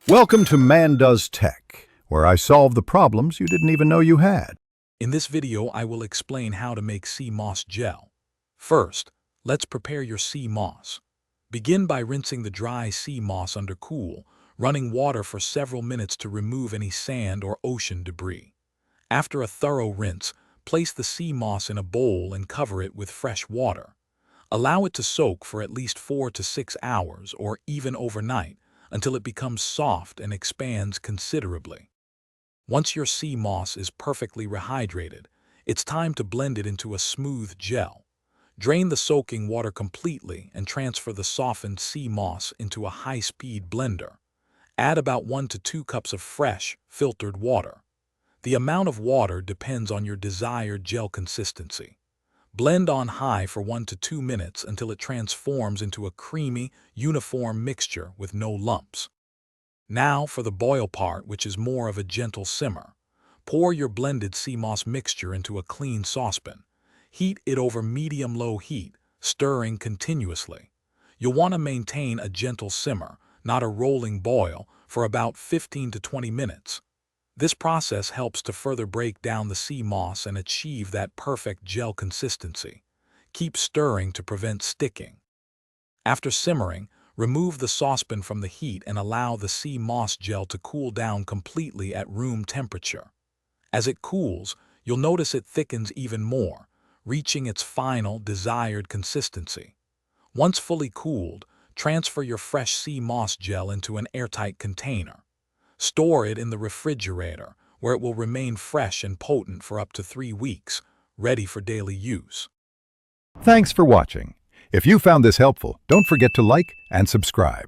Welcome to Man Does Tech, where I solve the problems you didn't even know you had. In this video, I will explain how to make sea moss gel. First, let's prepare your sea moss. Begin by rinsing the dry sea moss under cool, running water for several minutes to remove any sand or ocean debris. After a thorough rinse, place the sea moss in a bowl and cover it with fresh water. Allow it to soak for at least 4 to 6 hours or even overnight until it becomes soft and expands considerably. Once your sea moss is perfectly rehydrated, it's time to blend it into a smooth gel. Drain the soaking water completely and transfer the softened sea moss into a high-speed blender. Add about 1 to 2 cups of fresh, filtered water. The amount of water depends on your desired gel consistency. Blend on high for 1 to 2 minutes until it transforms into a creamy, uniform mixture with no lumps. Now for the boil part, which is more of a gentle simmer. Pour your blended sea moss mixture into a clean saucepan. Heat it over medium-low heat, stirring continuously. You'll want to maintain a gentle simmer, not a rolling boil, for about 15 to 20 minutes. This process helps to further break down the sea moss and achieve that perfect gel consistency. Keep stirring to prevent sticking. After simmering, remove the saucepan from the heat and allow the sea moss gel to cool down completely at room temperature. As it cools, you'll notice it thickens even more, reaching its final desired consistency. Once fully cooled, transfer your fresh sea moss gel into an airtight container. Store it in the refrigerator, where it will remain fresh and potent for up to 3 weeks, ready for daily use. Thanks for watching. If you found this helpful, don't forget to like and subscribe.